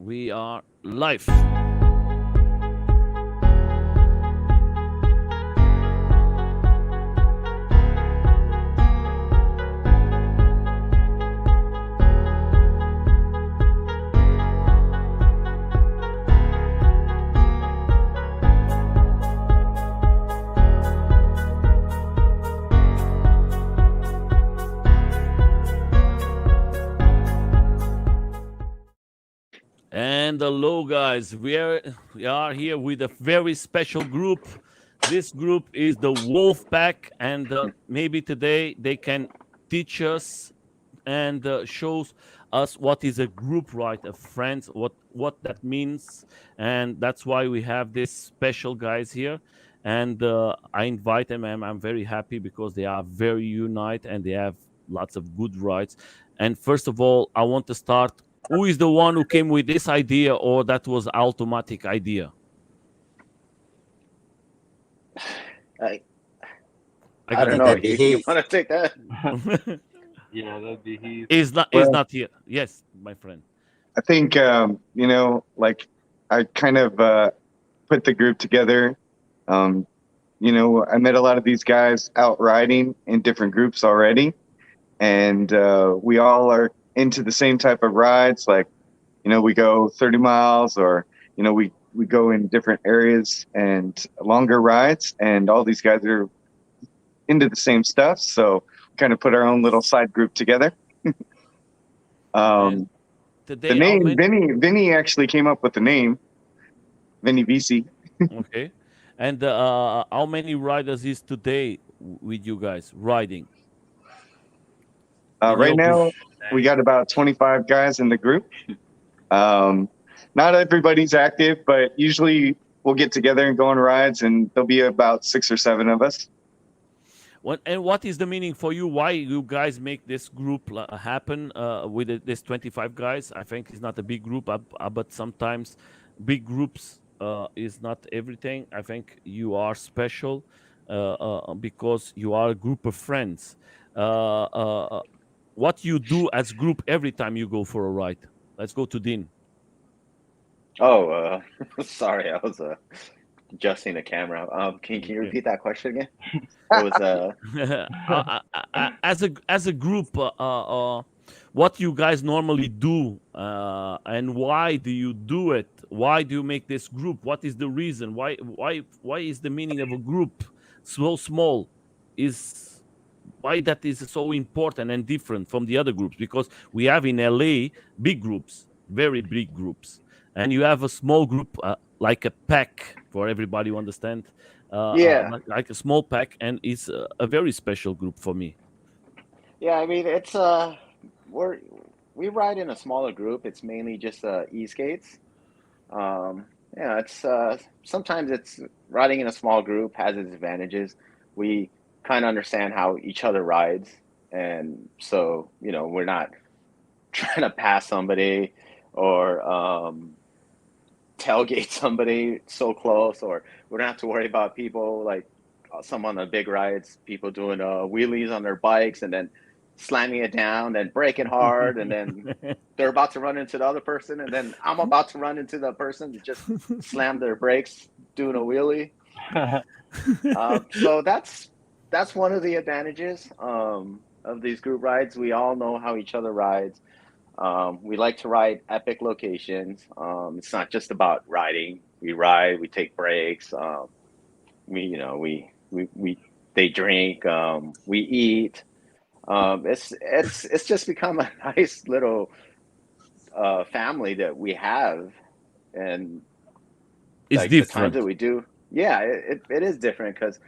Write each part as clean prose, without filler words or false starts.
We are live. And hello, guys. We are here with a very special group. This group is the WOLFPACK, and maybe today they can teach us and shows us what is a group, right, of friends, what that means, and that's why we have this special guys here. And I invite them, and I'm very happy because they are very united and they have lots of good rights. And first of all, I want to start. Who is the one who came with this idea, or that was automatic idea? I I I got don't it. know. That'd be You Heath. want to take that? Yeah, that'd be Heath. Is Well, not here. Yes, my friend. I think like I kind of put the group together. Um, I met a lot of these guys out riding in different groups already, and we all are into the same type of rides. Like, we go 30 miles, or we go in different areas and longer rides, and all these guys are into the same stuff. So, kind of put our own little side group together. And Um, The today, how name many? Vinny actually came up with the name Veni Vici. Okay. And how many riders is today with you guys riding in Right your group? now, we got about 25 guys in the group. Um, Not everybody's active, but usually we'll get together and go on rides, and there'll be about 6 or 7 of us. What is the meaning for you? Why you guys make this group happen with this 25 guys? I think it's not a big group, but sometimes big groups is not everything. I think you are special because you are a group of friends. Uh, uh, what you do as group every time you go for a ride? Let's go to Dean. Oh, sorry. I was adjusting the camera. Can you Okay. repeat that question again? It was As a group, what you guys normally do, and why do you do it? Why do you make this group? What is the reason? Why is the meaning of a group so small? Is why that is so important and different from the other groups? Because we have in LA big groups, very big groups, and you have a small group like a pack for everybody to understand, yeah, like a small pack, and it's a very special group for me. yeah. I mean, it's we're we ride in a smaller group. It's mainly just e-skates. Yeah, it's sometimes it's riding in a small group has its advantages. We kind of understand how each other rides, and so we're not trying to pass somebody or tailgate somebody so close, or we don't have to worry about people like some on the big rides, people doing wheelies on their bikes and then slamming it down, then braking hard, and then they're about to run into the other person, and then I'm about to run into the person that just slammed their brakes doing a wheelie. So that's one of the advantages of these group rides. We all know how each other rides. We like to ride epic locations. It's not just about riding. We ride, we take breaks. We they drink. We eat. It's just become a nice little family that we have, and It's like the times that different. we do, yeah, it is different because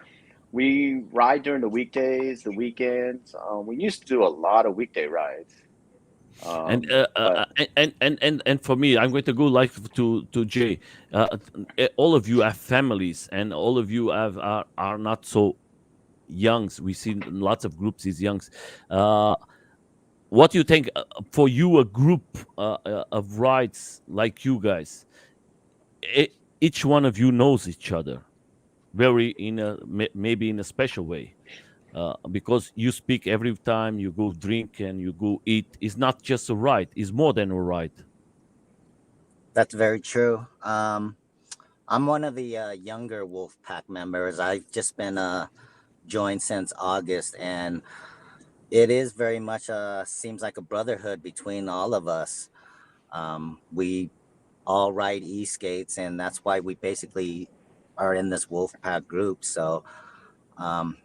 we ride during the weekdays, the weekends. We used to do a lot of weekday rides, and but and for me, I'm going to go like to Jay. All of you have families, and all of you are not so youngs. We see lots of groups is youngs. Uh, what do you think for you a group of rides like you guys? e- each one of you knows each other very in a maybe in a special way because you speak every time you go drink and you go eat. It's not just a ride, it's more than a ride. That's very true. I'm one of the younger WOLFPACK members. I've just been joined since August, and it is very much seems like a brotherhood between all of us. We all ride e-skates, and that's why we basically are in this WOLFPACK group. So um,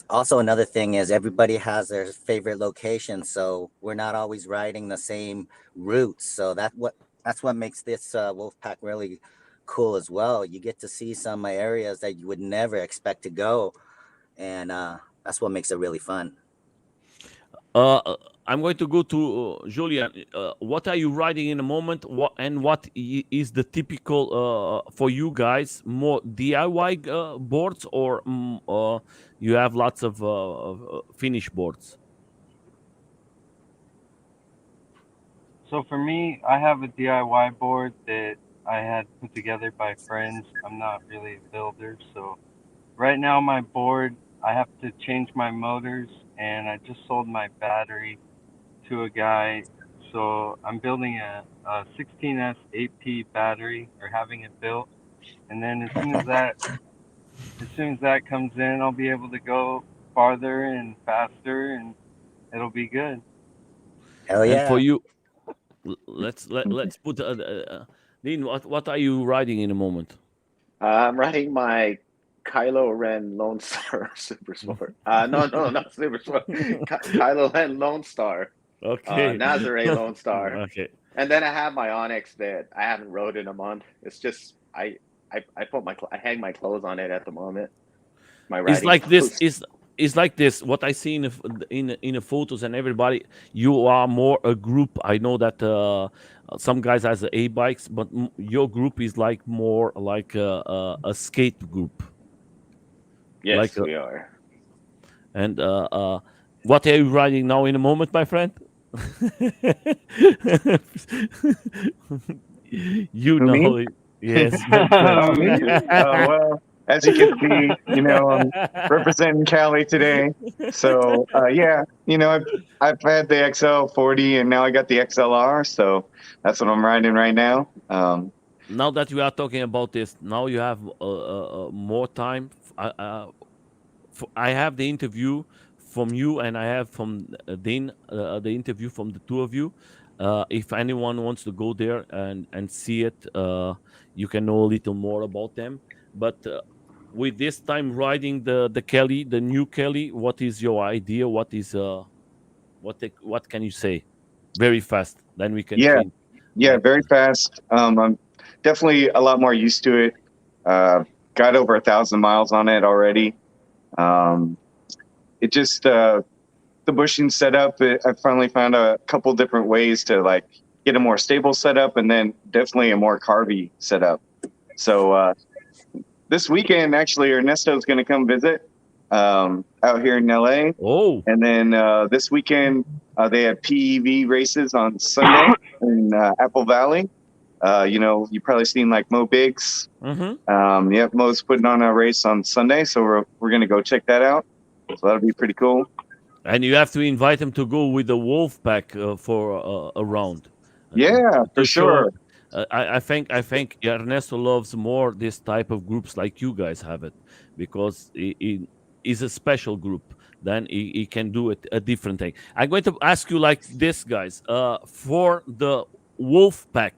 also another thing is everybody has their favorite location, so we're not always riding the same routes. So that's what makes this WOLFPACK really cool as well. You get to see some areas that you would never expect to go, and that's what makes it really fun. I'm going to go to Julian. What are you riding in a moment? What is the typical for you guys? More DIY boards, or you have lots of finish boards? So for me, I have a DIY board that I had put together by friends. I'm not really a builder, so right now my board, I have to change my motors, and I just sold my battery to a guy. So I'm building a 16S 8P battery, or having it built, and then as soon as that comes in, I'll be able to go farther and faster, and it'll be good. Hell And for yeah. you, let's put Dean. What are you riding in a moment? I'm riding my Kylo Ren Lone Star Super Sport. No, not Super Sport. Kylo Ren Lone Star. Okay. Nazare Lone Star. Okay. And then I have my Onyx that I haven't rode in a month. It's just I hang my clothes on it at the moment. My It's riding like this. clothes. It's like this. What I see in the photos and everybody, you are more a group. I know that some guys has a bikes, but your group is like more like a skate group. Like Yes, we are. and what are you riding now in a moment, my friend? You Who, me? know it. Yes, my friend. Oh, me? Well, as you can see, I'm representing Cali today. So, yeah, I've had the XL40 and now I got the XLR. So that's what I'm riding right now. Now that we are talking about this, now you have more time. I have the interview from you, and I have from Dean the interview from the two of you. If anyone wants to go there and see it, you can know a little more about them. But with this time riding the Kelly, the new Kelly, what is your idea? What can you say? Very fast, then we can Yeah, change. yeah, very fast. I'm definitely a lot more used to it. Got over 1,000 miles on it already. Um, it just the bushing setup. I finally found a couple different ways to like get a more stable setup, and then definitely a more carby setup. So this weekend, actually, Ernesto's going to come visit out here in LA, Oh, and then this weekend they have PEV races on Sunday in Apple Valley. You probably seen like Mo Biggs. Yep, Mo's putting on a race on Sunday, so we're gonna go check that out. So that'll be pretty cool. and you have to invite him to go with the WOLFPACK for a round. Yeah, for To show sure. I think Ernesto loves more this type of groups like you guys have it, because he is a special group. Then he can do it a different thing. I'm going to ask you like this, guys. For the WOLFPACK,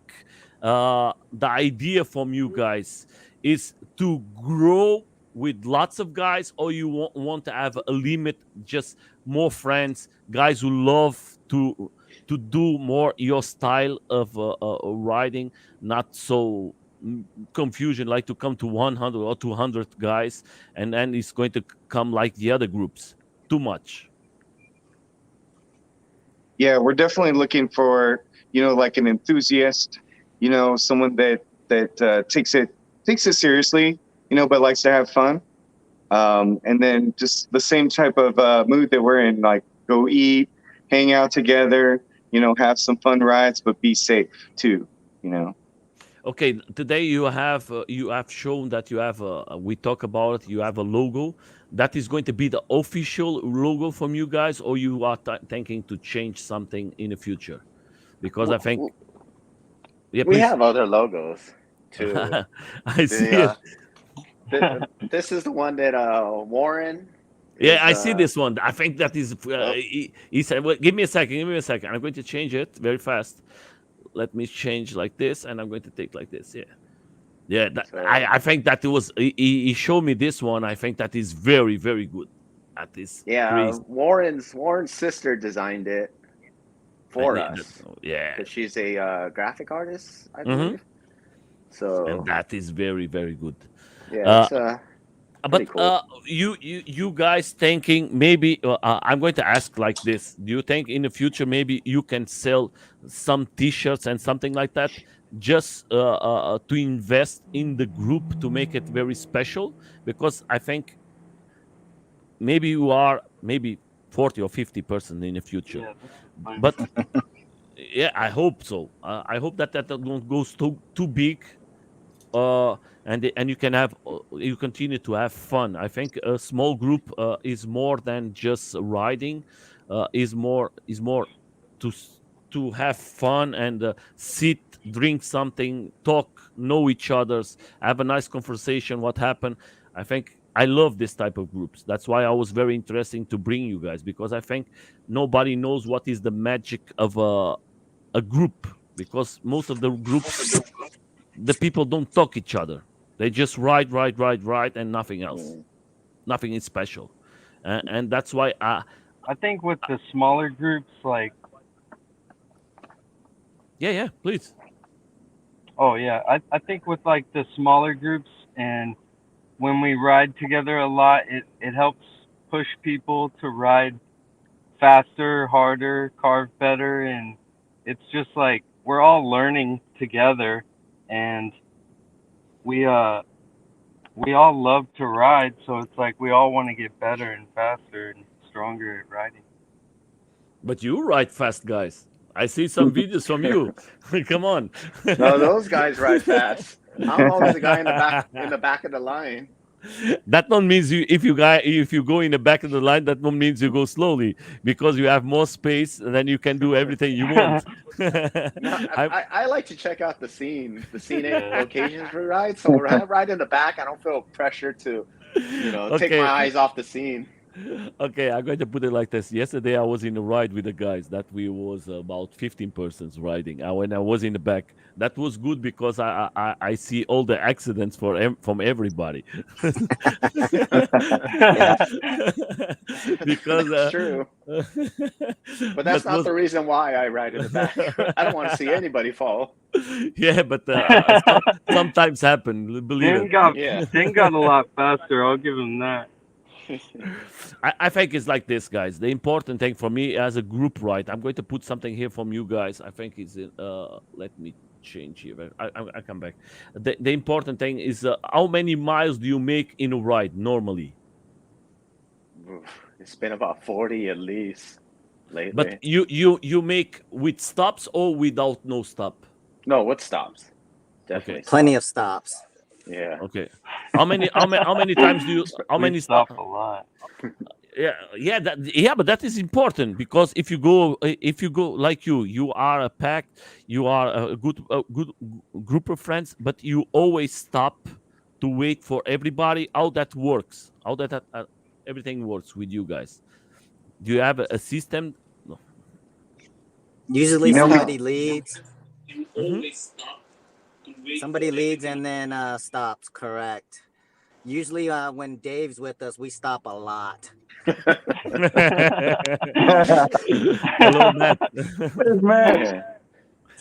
the idea from you guys is to grow with lots of guys, or you want to have a limit, just more friends, guys who love to do more your style of riding, not so confusion, like to come to 100 or 200 guys, and then it's going to come like the other groups too much. Yeah, we're definitely looking for like an enthusiast, someone that takes it seriously, but likes to have fun. And then just the same type of mood that we're in, like go eat, hang out together, have some fun rides, but be safe too. Okay, today you have shown that you have we talk about it, you have a logo that is going to be the official logo from you guys, or you are thinking to change something in the future, because I think Yeah, We please. have other logos too. I see The it. this is the one that Warren Yeah, is. I see this one. I think that is. Oh, He said, "Well, give me a second. Give me a second. I'm going to change it very fast. Let me change like this, and I'm going to take like this. Yeah, yeah. so I think that it was. He showed me this one. I think that is very, very good. That is yeah, crazy. Warren's sister designed it I for think that. us Yeah. because she's a graphic artist, I Hmm. believe. And So that is very, very good. yeah, Uh, it's pretty but cool. you guys thinking maybe I'm going to ask like this: do you think in the future maybe you can sell some T-shirts and something like that, just to invest in the group to make it very special? Because I think maybe you are maybe 40 or 50% in the future, Yeah, that's fine. but yeah, I hope so. I hope that don't goes too big, and you can have you continue to have fun. I think a small group is more than just riding, is more to to have fun and sit, drink something, talk, know each others, have a nice conversation. What happened? I think I love this type of groups. That's why I was very interesting to bring you guys, because I think nobody knows what is the magic of a group, because most of the groups, the people don't talk each other. They just write, and nothing else. Mm. Nothing is special, and that's why. I think with the smaller groups, like, Yeah, yeah, please. oh yeah, I think with like the smaller groups and when we ride together a lot, it helps push people to ride faster, harder, carve better, and it's just like we're all learning together, and we uh we all love to ride, so it's like we all want to get better and faster and stronger at riding. But you ride fast, guys. I see some videos from you. Come on. No, those guys ride fast. I'm always the guy in the back of the line. That one means you, if you go in the back of the line, that one means you go slowly, because you have more space and then you can do everything you want. No, I, I like to check out the scenic Yeah. locations for rides. So when I ride in the back, I don't feel pressure to, take my okay. eyes off the scene. Okay, I'm going to put it like this. Yesterday, I was in a ride with the guys. That we was about 15 persons riding. When I was in the back, that was good because I see all the accidents from everybody. Yeah. Because That's true. But that's but not was the reason why I ride in the back. I don't want to see anybody fall. yeah, but sometimes happen. Believe Dan it. got Yeah. Dan got a lot faster. I'll give him that. I think it's like this, guys. The important thing for me as a group ride, I'm going to put something here from you guys. I think it's in, let me change here. I come back. The important thing is how many miles do you make in a ride normally? It's been about 40 at least But lately. you make with stops or without no stop? No, what stops? Okay, Definitely Plenty of stops. stops. Yeah. okay. How many times do you how We many stop a lot. yeah, but that is important, because if you go like you are a pack, you are a good group of friends, but you always stop to wait for everybody. How that works, how that everything works with you guys? Do you have a system? No. Usually You know, we somebody leads. Hmm. Somebody leads and then stops. Correct. Usually when Dave's with us, we stop a lot. Hello, Matt. Where's Matt? Yeah.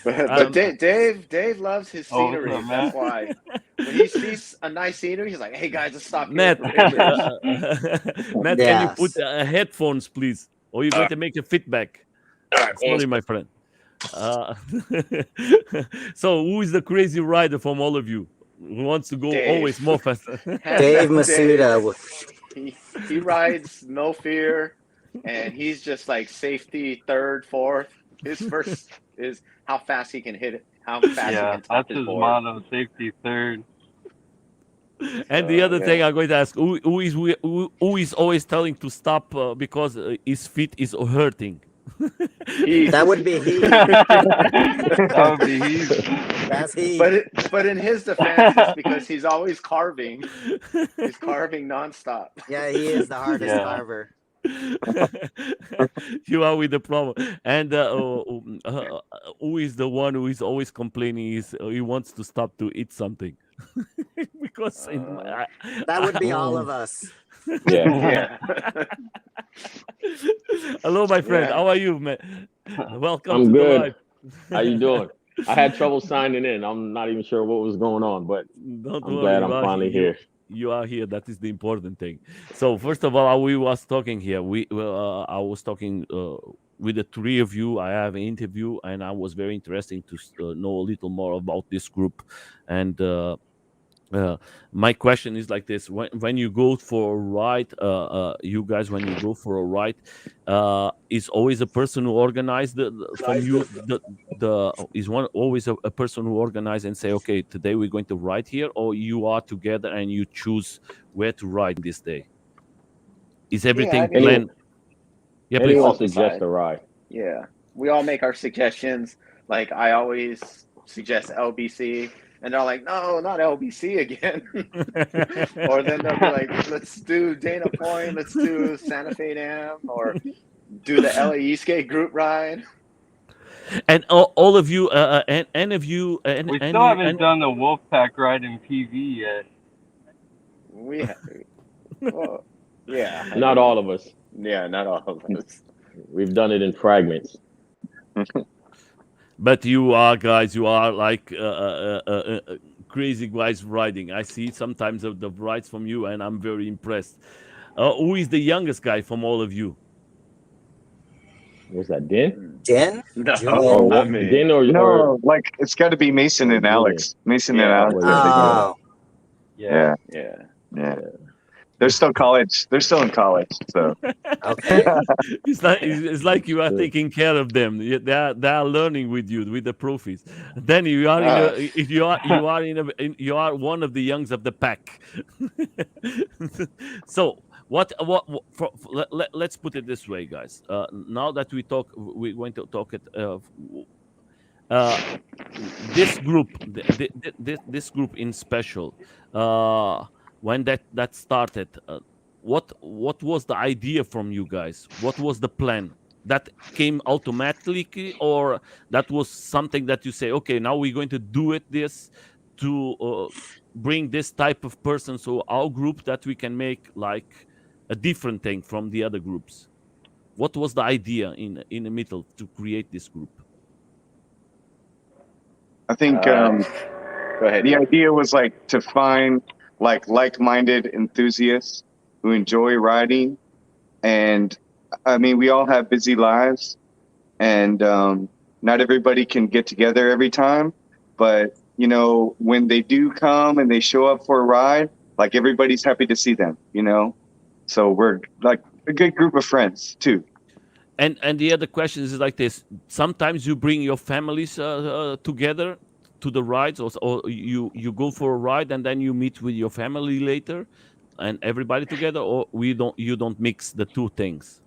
But um, Dave loves his Oh, what's scenery. up, That's Matt? why when he sees a nice scenery, he's like, "Hey guys, let's stop here Matt, for pictures." Matt, can you put Yes. Headphones, please? Or you're going to make a feedback. Sorry, my friend. Uh, so, who is the crazy rider from all of you? Who wants to go always more Dave, fast? hands Dave down, Dave. Masuda. He rides no fear, and he's just like safety third, fourth. His first is how fast he can hit it, how fast he Yeah, can top that's his his board. motto: safety third. And the So other thing yeah, I'm going to ask, who is always telling to stop because his feet is hurting? Heath. That would be Heath. That would be Heath. That's Heath. But in his defense, it's because he's always carving. He's carving nonstop. Yeah, he is the hardest Yeah. carver. You are with the problem. And who is the one who is always complaining? He wants to stop to eat something because That would be all of us. Yeah. Yeah. Hello, my friend. Yeah. How are you, man? Welcome I'm to good. the live. How you doing? I had trouble signing in. I'm not even sure what was going on, but Don't I'm worry, glad you I'm are finally here. You are here. That is the important thing. So first of all, we was talking here. I was talking with the three of you. I have an interview, and I was very interesting to know a little more about this group. And my question is like this: when you go for a ride, you guys, when you go for a ride, is always a person who organized from you the is one always a person who organize and say, okay, today we're going to ride here, or you are together and you choose where to ride this day? Is everything I mean- planned? Yeah, please. Anyone all suggest decide. a ride? Yeah. We all make our suggestions. Like I always suggest LBC, and they're like, no, not LBC again. Or then they'll be like, let's do Dana Point, let's do Santa Fe Dam, or do the LA Eastgate group ride. And all of you, and of you, and We and still you- haven't and- done the WOLFPACK ride in PV yet. Well, yeah. Not all of us. Yeah, not all of us. We've done it in fragments. But you are guys, you are like crazy guys riding. I see sometimes of the rides from you, and I'm very impressed. Who is the youngest guy from all of you? Was that Den? Den? No, Julian? not me. Den or No, like it's got to be Mason and Julian. Alex. Mason and Yeah. Alex. Well, yeah. Oh, Yeah, Yeah. yeah. They're still college. They're still in college. So okay. It's like you are Yeah. taking care of them. They are learning with you, with the profis. Then you are you are one of the youngs of the pack. So let's put it this way, guys. Now that we're going to talk it. This group, this group in special, when that started, what was the idea from you guys? What was the plan? That came automatically, or that was something that you say, okay, now we're going to do it this to bring this type of person, so our group, that we can make like a different thing from the other groups. What was the idea in the middle to create this group? I think Go ahead. the idea was like to find like-minded enthusiasts who enjoy riding, and I mean we all have busy lives, and not everybody can get together every time, but you know, when they do come and they show up for a ride, like everybody's happy to see them, you know. So we're like a good group of friends too. And the other question is like this: sometimes you bring your families together to the rides, or you go for a ride and then you meet with your family later, and everybody together, or you don't mix the two things.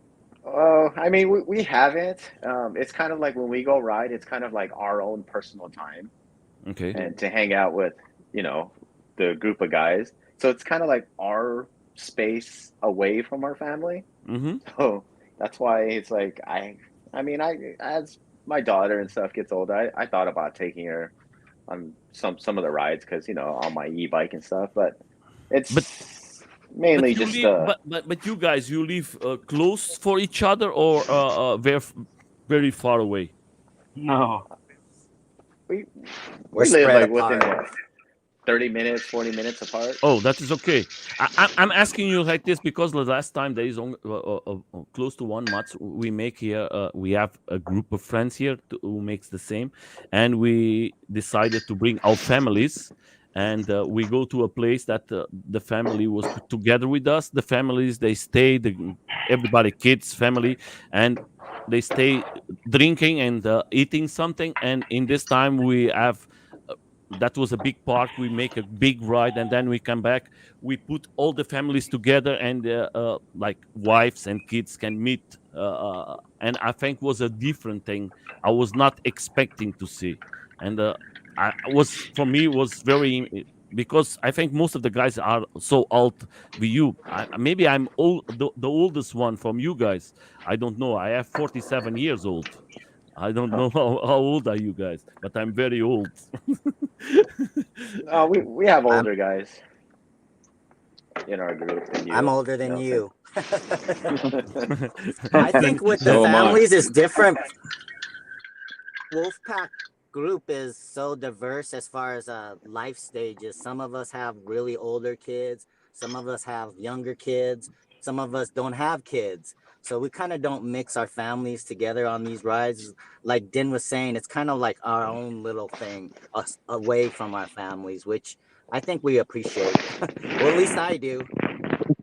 I mean, we haven't. It's kind of like when we go ride, it's kind of like our own personal time, Okay. and to hang out with, you know, the group of guys. So it's kind of like our space away from our family. Mm-hmm. So that's why it's like I mean, as my daughter and stuff gets older, I thought about taking her on some of the rides, because you know, on my e-bike and stuff, but it's mainly But you just live, but you guys, you live close for each other, or very far away? No. we We're live spread like within apart. what, 30 minutes, 40 minutes apart. Oh, that is okay. I'm asking you like this because the last time there is close to 1 month we make here. We have a group of friends here who makes the same, and we decided to bring our families, and we go to a place that the family was together with us. The families, they stay, everybody, kids, family, and they stay drinking and eating something. And in this time we have. That was a big park. We make a big ride, and then we come back. We put all the families together, and like wives and kids can meet and I think was a different thing. I was not expecting to see, and I was for me was very because I think most of the guys are so old with you. Maybe I'm old, the oldest one from you guys. I don't know. I have 47 years old. I don't know how old are you guys, but I'm very old. No, we have I'm older guys in our group than I'm you, older than Nelson. you. I think with the So am I. families is different. Wolfpack group is so diverse as far as life stages. Some of us have really older kids, some of us have younger kids, some of us don't have kids. So we kind of don't mix our families together on these rides. Like Din was saying, it's kind of like our own little thing, us away from our families, which I think we appreciate. Well, at least I do.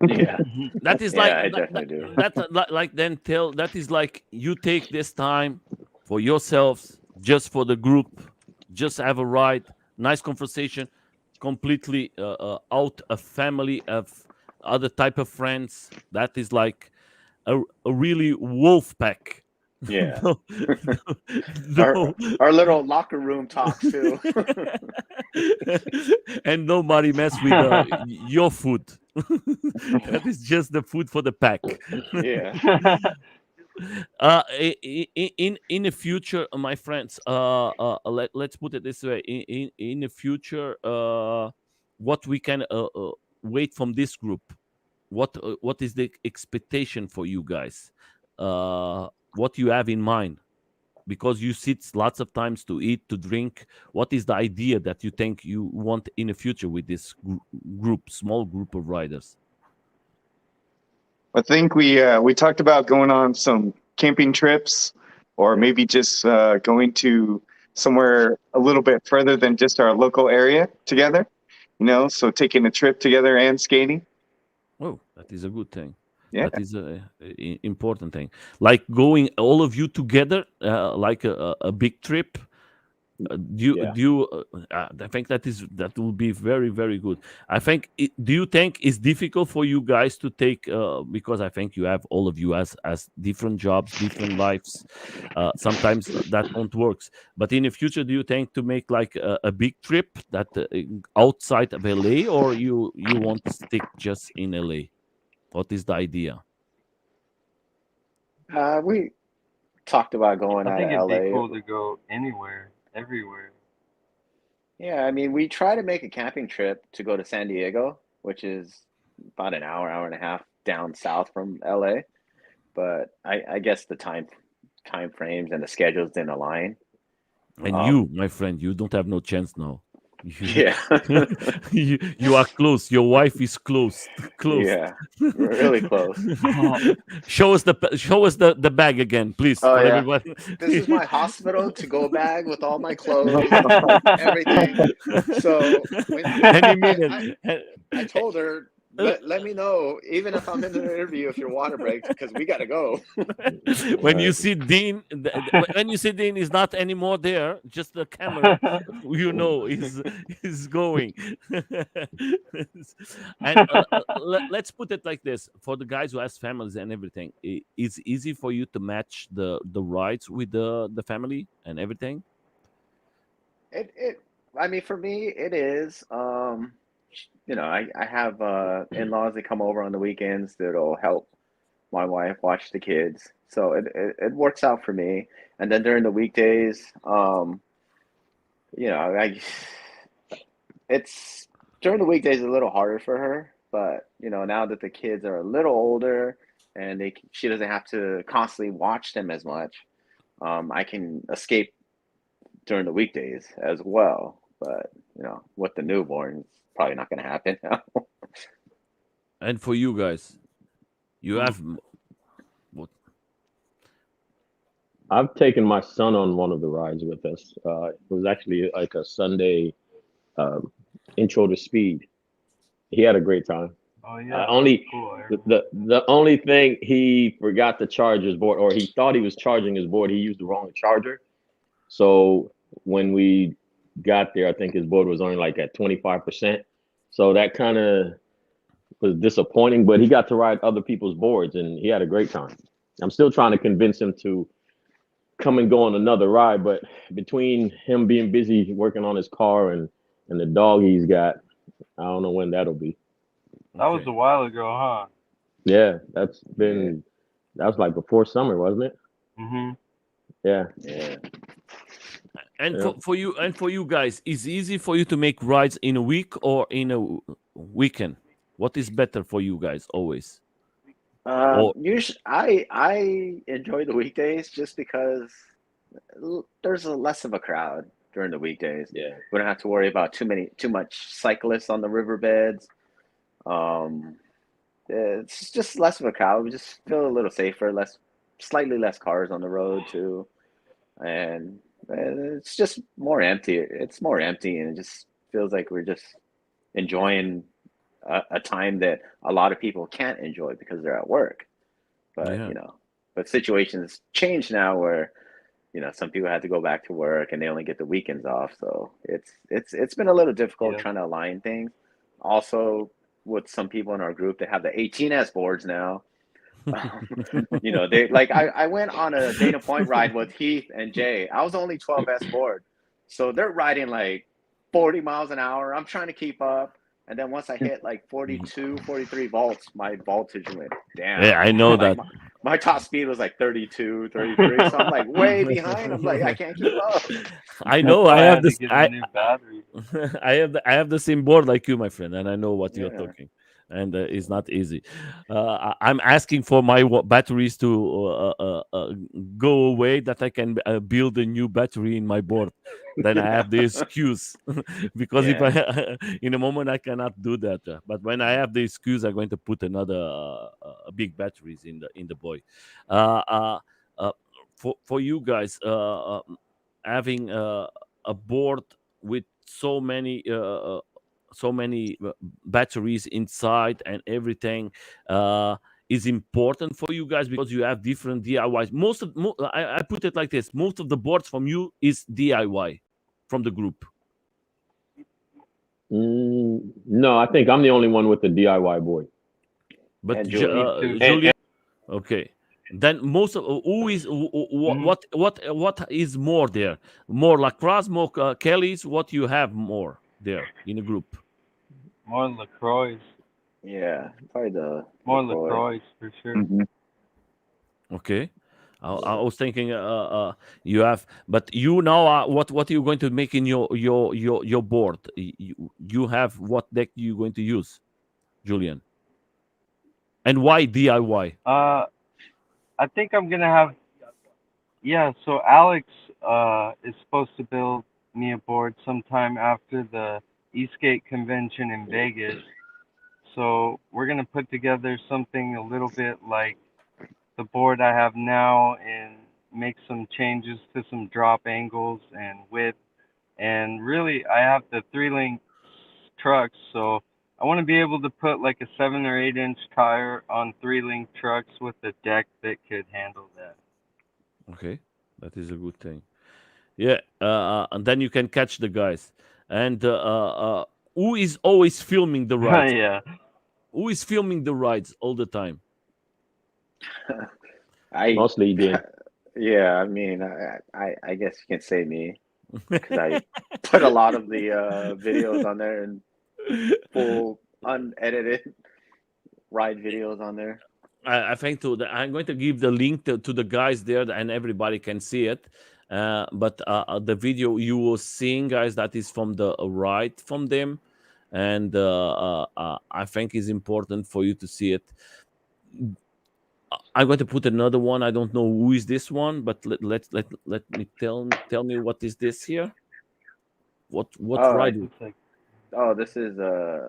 Yeah, That is yeah, like I that, definitely do. like then tell that is like you take this time for yourselves, just for the group, just have a ride, nice conversation, completely out of family of other type of friends. That is like a really wolf pack. Yeah, No, our no, our little locker room talks too. and nobody mess with your food. That is just the food for the pack. Yeah. In the future, my friends, let's put it this way: in the future, what we can wait from this group? What is the expectation for you guys? What you have in mind? Because you sit lots of times to eat, to drink. What is the idea that you think you want in the future with this group, small group of riders? I think we talked about going on some camping trips, or maybe just going to somewhere a little bit further than just our local area together. So taking a trip together and skating. Oh, that is a good thing. Yeah. That is a important thing. Like going all of you together, like a big trip. Yeah. I think that will be very very good. I think. Do you think it's difficult for you guys to take? Because I think you have all of you as different jobs, different lives. Sometimes that won't works. But in the future, do you think to make like a big trip that outside of LA, or you want to stick just in LA? What is the idea? We talked about going I out of think it'd be LA. cool to go anywhere, everywhere. Yeah, I mean, we try to make a camping trip to go to San Diego, which is about an hour and a half down south from LA. But I guess the time frames and the schedules didn't align. And Um, you, my friend, you don't have no chance now. You, yeah, you are close. Your wife is close. Close. yeah, really close. Show us the bag again, please, Oh for yeah, everybody. this is my hospital to go bag with all my clothes and everything. So Any I, minute. I I told her, let me know, even if I'm in an interview, if your water breaks, because we got to go. When you Right. see Dean, when you see Dean is not anymore there, just the camera, you know, is going. And let's put it like this: for the guys who has families and everything, it's easy for you to match the rides with the family and everything. It I mean, for me, it is. I have in-laws that come over on the weekends that'll help my wife watch the kids. So it works out for me. And then during the weekdays, I it's during the weekdays a little harder for her, but now that the kids are a little older and she doesn't have to constantly watch them as much, I can escape during the weekdays as well. But with the newborn, it's probably not going to happen now. And for you guys, you have what? I've taken my son on one of the rides with us. It was actually like a Sunday um, intro to speed. He had a great time. Oh yeah, that was Only cool. I the, remember. the only thing, he forgot to charge his board, or he thought he was charging his board. He used the wrong charger. So when we got there, I think his board was only like at 25%. So that kind of was disappointing, but he got to ride other people's boards and he had a great time. I'm still trying to convince him to come and go on another ride, but between him being busy working on his car and the dog he's got, I don't know when that'll be. That was a while ago, huh? Yeah, that was like before summer, wasn't it? Mm-hmm. Yeah. And Yeah. for you guys, is it easy for you to make rides in a week or in a weekend? What is better for you guys always? Or Usually, I enjoy the weekdays just because there's less of a crowd during the weekdays. Yeah. We don't have to worry about too much cyclists on the riverbeds. It's just less of a crowd. We just feel a little safer, slightly less cars on the road too, and it's just more empty. It's more empty, and it just feels like we're just enjoying a time that a lot of people can't enjoy because they're at work. But yeah. but situations change now where some people had to go back to work and they only get the weekends off. So it's been a little difficult Yeah. trying to align things. Also, with some people in our group, they have the 18S boards now. They like I went on a Dana Point ride with Heeth and Jay. I was only 12S board, so they're riding like 40 miles an hour. I'm trying to keep up. And then once I hit like 42, 43 volts, my voltage went down. Yeah, I know Like that. my top speed was like 32, 33. So I'm like way behind. I'm like, I can't keep up. I know. That's I why I have had to this. get a new battery. I have the same board like you, my friend, and I know what you're Yeah. talking. And it's not easy. I'm asking for my batteries to go away that I can build a new battery in my board. Then I have the excuse because if I in a moment I cannot do that. But when I have the excuse, I'm going to put another big batteries in the boy. Uh, uh, uh, for you guys, having a board with so many batteries inside and everything is important for you guys because you have different DIYs. I put it like this: most of the boards from you is DIY from the group. No, I think I'm the only one with the DIY board. But And Julian. Julian, okay. Then most of who is what is more there? More lacrosse, more Kellys. What you have more there in a group? More lacroix. Yeah, probably the More LaCroix. lacroix for sure. Mhm. Okay. I was thinking you have, but you now what are you going to make in your board? You have what deck you going to use, Julian? And why DIY? I think I'm gonna have. Yeah, so Alex is supposed to build me a board sometime after the Eastgate convention in Vegas. So we're gonna put together something a little bit like the board I have now and make some changes to some drop angles and width. And really, I have the 3-link trucks, so I want to be able to put like a 7 or 8 inch tire on 3-link trucks with a deck that could handle that. Okay, that is a good thing. Yeah, and then you can catch the guys. And who is always filming the rides? Yeah. Who is filming the rides all the time? Mostly Dean. Yeah, I mean, I guess you can say me because I put a lot of the videos on there and full unedited ride videos on there. I think I'm going to give the link to the guys there, and everybody can see it. But the video you will seeing, guys, that is from the right from them, and I think is important for you to see it. I'm going to put another one. I don't know who is this one, but let me tell me what is this here. What Oh, ride? It's like, Oh, this is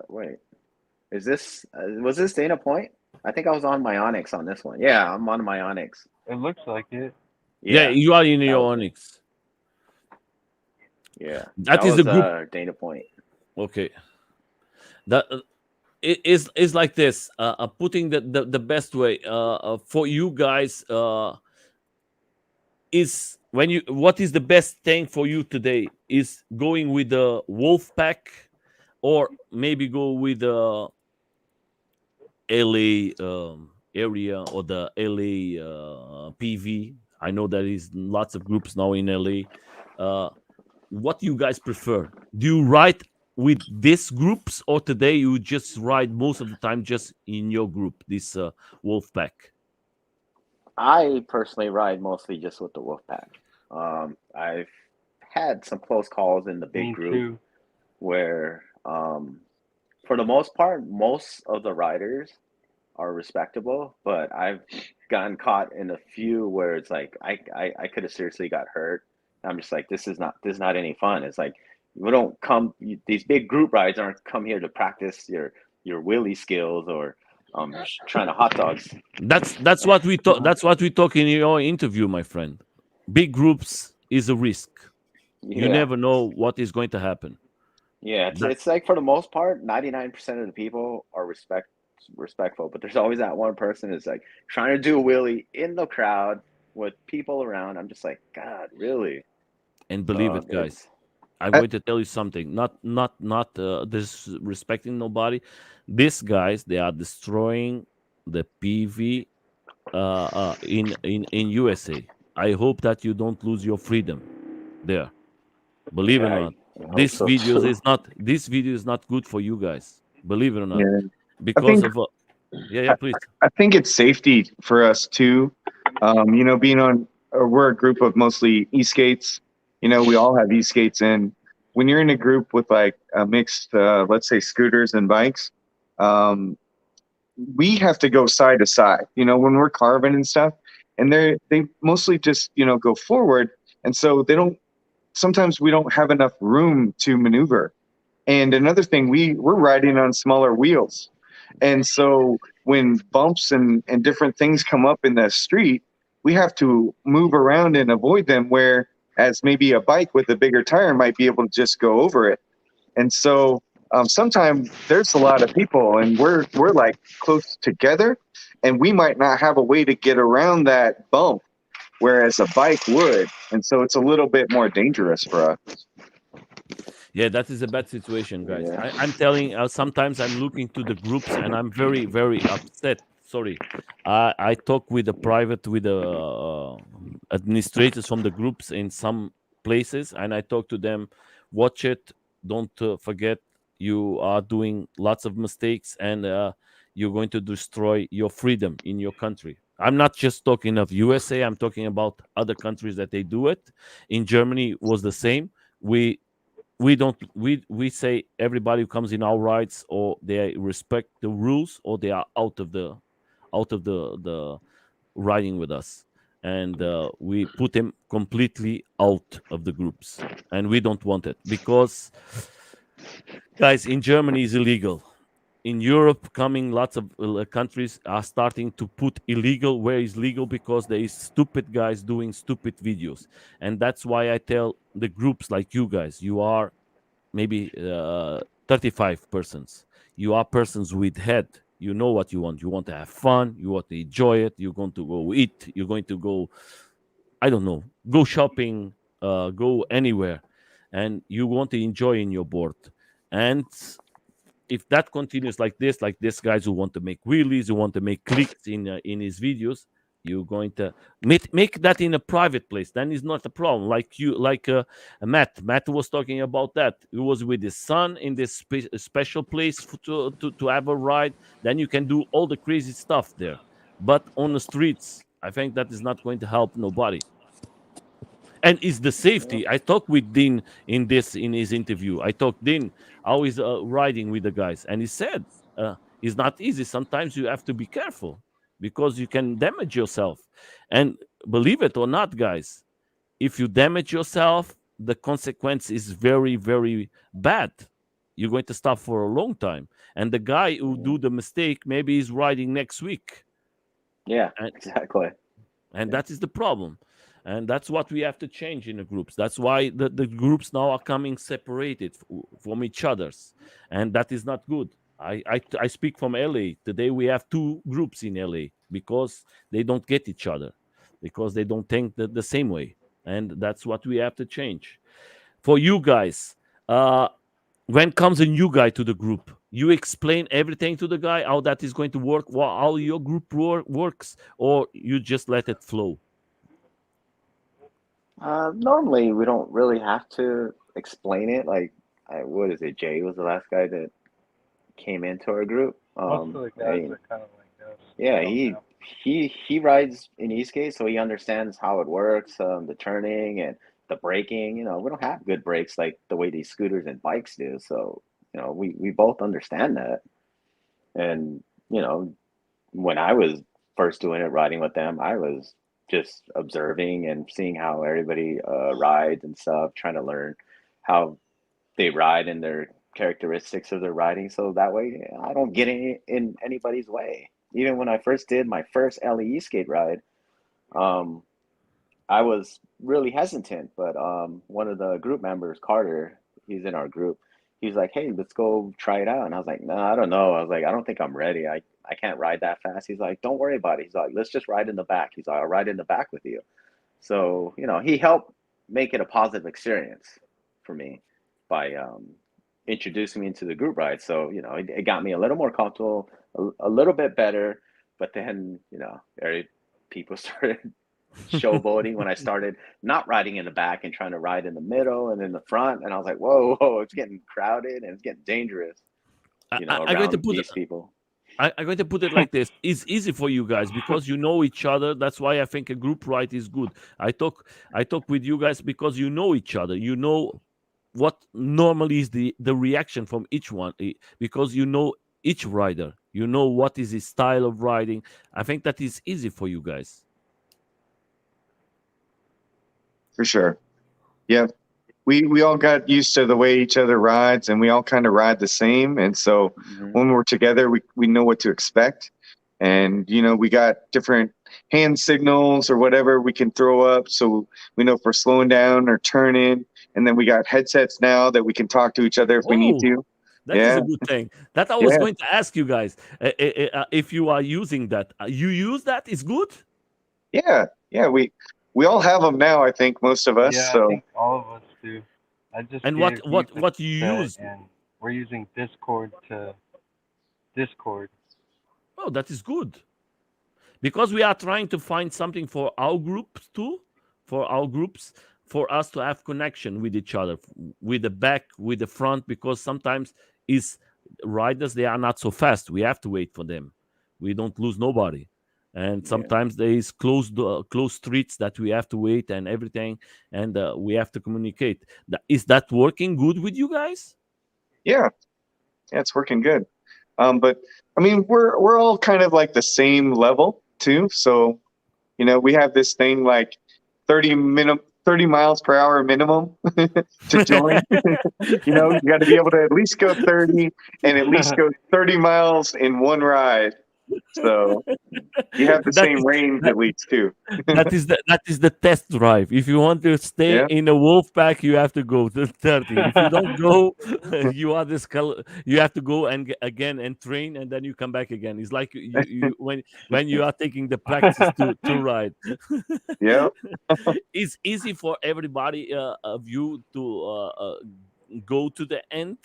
wait. Is this was this Dana Point? I think I was on my Onyx on this one. Yeah, I'm on my Onyx. it looks like it. Yeah, Yeah, you are in that your was it. Onyx. Yeah, That that is was the group. Dana Point. Okay. That it is like this. Putting the best way for you guys is when you what is the best thing for you today is going with the WOLFPACK or maybe go with the LA area or the LA PV. I know there is lots of groups now in LA. What do you guys prefer? Do you ride with these groups, or today you just ride most of the time just in your group, this Wolfpack? I personally ride mostly just with the Wolfpack. I've had some close calls in the big Me group too. where, for the most part, most of the riders are respectable, but I've gotten caught in a few where it's like I could have seriously got hurt. I'm just like, this is not any fun. It's like we don't come these big group rides aren't come here to practice your wheelie skills or trying to hot dogs. That's what we talk. That's what we talk in your interview, my friend. Big groups is a risk. You Yeah. never know what is going to happen. Yeah, it's That it's like for the most part, 99% of the people are respectful, but there's always that one person who's like trying to do a wheelie in the crowd with people around. I'm just like, God, really? and believe it, It's guys. I'm I, going to tell you something. Not disrespecting nobody. These guys, they are destroying the PV in USA. I hope that you don't lose your freedom there. Believe it or yeah, not, I hope so too. this video is not good for you guys. Believe it or not, yeah, I because think of yeah, I, yeah, please. I think it's safety for us too. Being on, we're a group of mostly e-skates. We all have e-skates, and when you're in a group with like a mixed, let's say scooters and bikes, um, we have to go side to side. When we're carving and stuff, and they mostly just go forward, and so they don't. Sometimes we don't have enough room to maneuver. And another thing, we're riding on smaller wheels. And so when bumps and different things come up in the street, we have to move around and avoid them, where as maybe a bike with a bigger tire might be able to just go over it. And so sometimes there's a lot of people and we're like close together, and we might not have a way to get around that bump, whereas a bike would. And so it's a little bit more dangerous for us. Yeah, that is a bad situation, guys. Yeah. I'm telling. Sometimes I'm looking to the groups, and I'm very, very upset. Sorry, I talk with the private with the administrators from the groups in some places, and I talk to them. Watch it. Don't forget. You are doing lots of mistakes, and you're going to destroy your freedom in your country. I'm not just talking of USA. I'm talking about other countries that they do it. In Germany, was the same. We don't we say everybody who comes in our rights, or they respect the rules, or they are out of the riding with us, and we put them completely out of the groups, and we don't want it because, guys, in Germany is illegal. In Europe, coming lots of countries are starting to put illegal where is legal, because there is stupid guys doing stupid videos. And that's why I tell the groups like you guys, you are maybe 35 persons. You are persons with head. You know what you want. You want to have fun. You want to enjoy it. You're going to go eat. You're going to go, I don't know, go shopping, go anywhere. And you want to enjoy in your board. And if that continues like this guys who want to make wheelies, who want to make clicks in his videos, you're going to make that in a private place. Then it's not a problem. Like you, like Matt was talking about that. He was with his son in this special place to have a ride. Then you can do all the crazy stuff there. But on the streets, I think that is not going to help nobody. And it's the Yeah. safety. I talked with Dean in his interview. I talked Dean how he's riding with the guys, and he said it's not easy. Sometimes you have to be careful because you can damage yourself. And believe it or not, guys, if you damage yourself, the consequence is very, very bad. You're going to stop for a long time. And the guy who Yeah. do the mistake, maybe he's riding next week, Yeah, and exactly. and Yeah. that is the problem, and that's what we have to change in the groups. That's why the groups now are coming separated from each others, and that is not good. I speak from LA today. We have two groups in LA because they don't get each other, because they don't think the same way, and that's what we have to change. For you guys, when comes a new guy to the group, You explain everything to the guy how that is going to work, how your group works, or you just let it flow. Normally, we don't really have to explain it. Like, what is it? Jay was the last guy that came into our group. Most of the guys And are kind of like us. yeah, Help me out. he rides in Eastgate, so he understands how it works, the turning and the braking. We don't have good brakes like the way these scooters and bikes do. So, we both understand that. And, when I was first doing it, riding with them, I was just observing and seeing how everybody rides and stuff, trying to learn how they ride and their characteristics of their riding. So that way I don't get in anybody's way. Even when I first did my first LEE skate ride, um, I was really hesitant, but one of the group members, Carter, he's in our group. He's like, "Hey, let's go try it out." And I was like, "No, I don't know." I was like, "I don't think I'm ready. I can't ride that fast." He's like, "Don't worry about it." He's like, "Let's just ride in the back." He's like, "I'll ride in the back with you." So, he helped make it a positive experience for me by introducing me into the group ride. So, it got me a little more comfortable, a little bit better. But then, people started showboating when I started not riding in the back and trying to ride in the middle and in the front. And I was like, whoa, whoa, it's getting crowded and it's getting dangerous, I'm going to around put these people. I'm going to put it like this: it's easy for you guys because you know each other. That's why I think a group ride is good. I talk with you guys because you know each other. You know what normally is the reaction from each one, because you know each rider. You know what is his style of riding. I think that is easy for you guys. For sure. Yeah. We all got used to the way each other rides, and we all kind of ride the same. And so Hmm. when we're together, we know what to expect. And, we got different hand signals or whatever we can throw up. So we know if we're slowing down or turning. And then we got headsets now that we can talk to each other if we need Oh, to. that is Yeah. a good thing. That I was Yeah. going to ask you guys, if you are using that. You use that is good. Yeah. Yeah. We all have them now, I think, most of us. Yeah, I So think all of us do. I just And gave what Heath what a what you set, use? and we're using Discord to Discord. Oh, that is good. Because we are trying to find something for our groups too, for our groups, for us to have connection with each other, with the back, with the front, because sometimes is riders, they are not so fast, we have to wait for them, we don't lose nobody, and Yeah. sometimes there is closed streets that we have to wait and everything, and we have to communicate. Is that working good with you guys? yeah, yeah, it's working good. But I mean, we're all kind of like the same level too. So we have this thing like 30 miles per hour minimum to join. You got to be able to at least go 30 and at least go 30 miles in one ride. So you have the that same is range that, at least too. that is the test drive. If you want to stay Yeah. in a wolf pack, you have to go to 30. If you don't go, you have to go and again and train, and then you come back again. It's like you when you are taking the practice to ride. Yeah. It's easy for everybody of you to go to the end.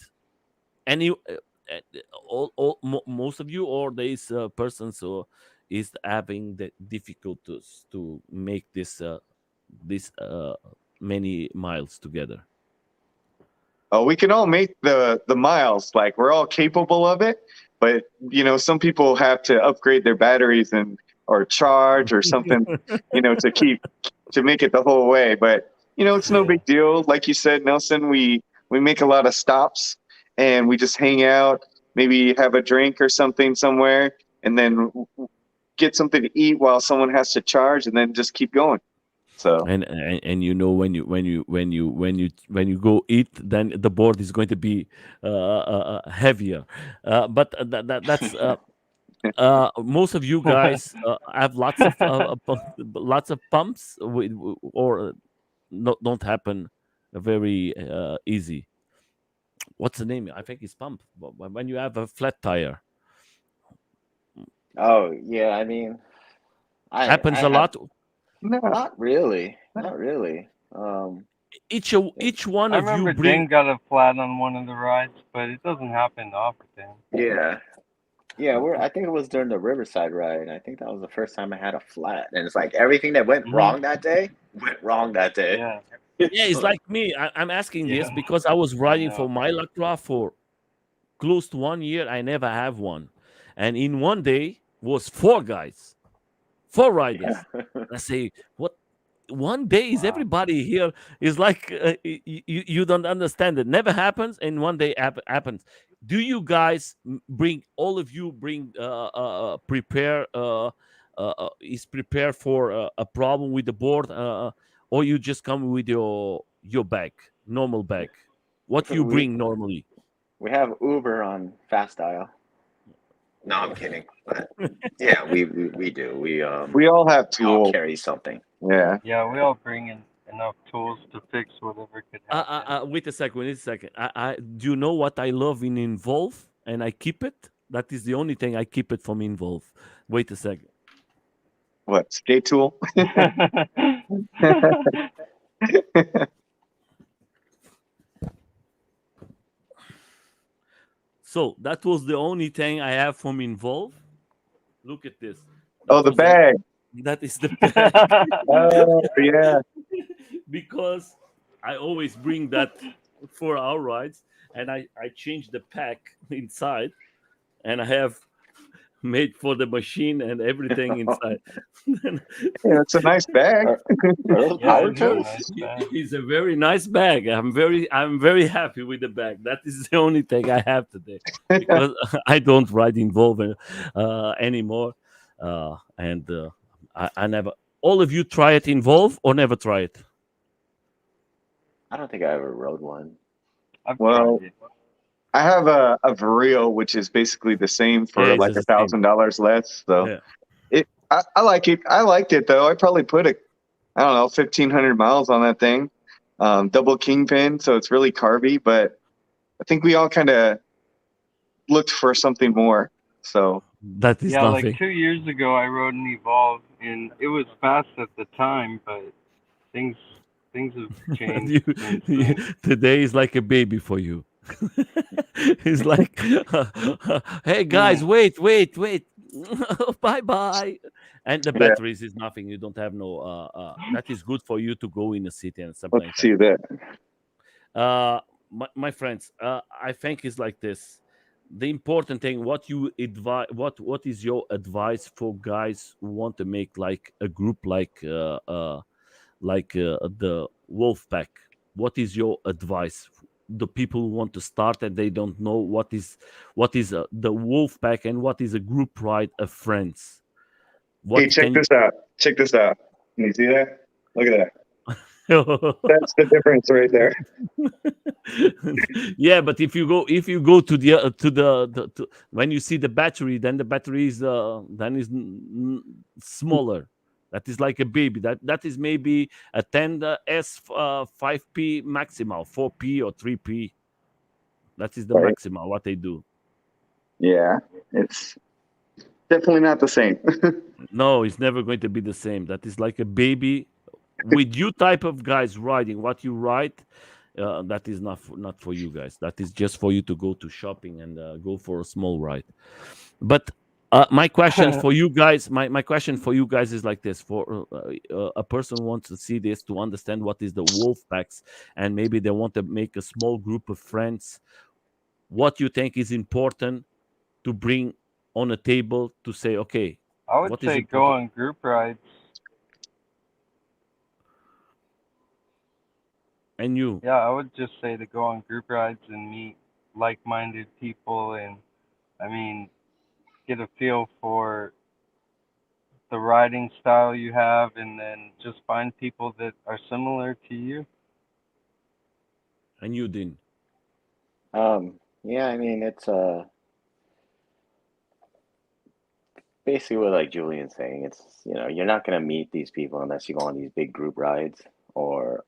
Any most of you, or these persons who is having the difficulties to make this many miles together. Oh, we can all make the miles. Like we're all capable of it, but some people have to upgrade their batteries and or charge or something, to make it the whole way. But it's no big deal. Like you said, Nelson, we make a lot of stops and we just hang out, maybe have a drink or something somewhere, and then get something to eat while someone has to charge, and then just keep going. So And when you go eat, then the board is going to be heavier, but that's most of you guys have lots of pumps or don't happen very easy. What's the name? I think it's pump. But when you have a flat tire, Oh, yeah. I mean, I happens a have lot. no, not really, not really. each one I of you remember bring. Dane got a flat on one of the rides, but it doesn't happen often. Yeah. Yeah, I think it was during the Riverside ride. I think that was the first time I had a flat. And it's like everything that went wrong that day went wrong that day. Yeah, Yeah, it's like me. I'm asking this Yeah. because I was I riding know. for my lacroix for close to 1 year. I never have one, and in one day was four guys, four riders. Yeah. I say, what? One day is Wow. everybody here is like you don't understand it. Never happens, and one day happens. Do you guys bring all of you bring prepare is prepared for a problem with the board, or you just come with your bag, normal bag? What you we bring normally? we have Uber on Fast Dial. No, I'm kidding. But yeah, we do. We all have We all tools. carry something. Yeah. Yeah, we all bring in enough tools to fix whatever could happen. Wait a second. Wait a second. Do you know what I love in Involve, and I keep it? That is the only thing I keep it from Involve. Wait a second. What, skate tool? So that was the only thing I have from Involve. Look at this. Oh, the was bag. That is the bag. Oh, yeah. Because I always bring that for our rides, and I change the pack inside, and I have made for the machine and everything inside. Yeah, it's a nice bag. Are those Yeah, power it's a tools? nice bag. It's a very nice bag. I'm very happy with the bag. That is the only thing I have today because I don't ride Involve anymore, and I never. All of you try it Involve or never try it? I don't think I ever rode one. I've Well, tried it. I have a Vario, which is basically the same for Yeah, it's like the same. $1,000 less. So Yeah. I like it. I liked it though. I probably put I don't know, 1,500 miles on that thing. Double kingpin, so it's really carby, but I think we all kind of looked for something more. So That is Yeah, nothing. like 2 years ago, I rode an Evolve, and it was fast at the time, but things things have changed since then. Today is like a baby for you. It's like, hey guys, wait, bye bye. And the yeah, batteries is nothing. You don't have no. That is good for you to go in the city and something like let's that. see that. My friends, I think it's like this. The important thing, what you advise, what is your advice for guys who want to make like a group like the Wolfpack? What is your advice? The people who want to start and they don't know what is the Wolfpack and what is a group ride of friends. Hey, What check can this out. Check this out. Can you see that? Look at that. you? That's the difference right there. Yeah, but if you go to the when you see the battery, then the battery is smaller. That is like a baby. That is maybe a 10 S 5P maximal, 4P or 3P. That is the Right. maximal what they do. Yeah, it's definitely not the same. No, it's never going to be the same. That is like a baby with you type of guys riding what you ride. That is not for you guys. That is just for you to go to shopping and go for a small ride. But my question for you guys, my question for you guys is like this: for a person who wants to see this to understand what is the wolf packs, and maybe they want to make a small group of friends. What you think is important to bring on a table to say, okay, I would what is say go important? on group rides. And you, Yeah, I would just say to go on group rides and meet like-minded people, and I mean, get a feel for the riding style you have, and then just find people that are similar to you. and you didn't. Yeah, I mean it's basically what like Julian's saying. It's you're not gonna meet these people unless you go on these big group rides or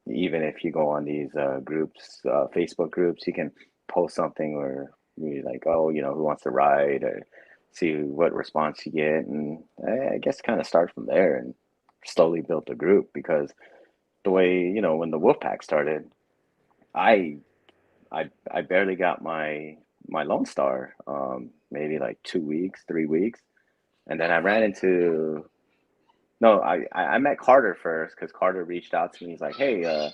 even if you go on these groups, Facebook groups, you can post something where you're like, oh, who wants to ride or see what response you get, and I guess kind of start from there and slowly build a group because the way, when the Wolfpack started, I I barely got my Lone Star, maybe like 2 weeks, 3 weeks, and then I ran into no, I met Carter first because Carter reached out to me. He's like, "Hey,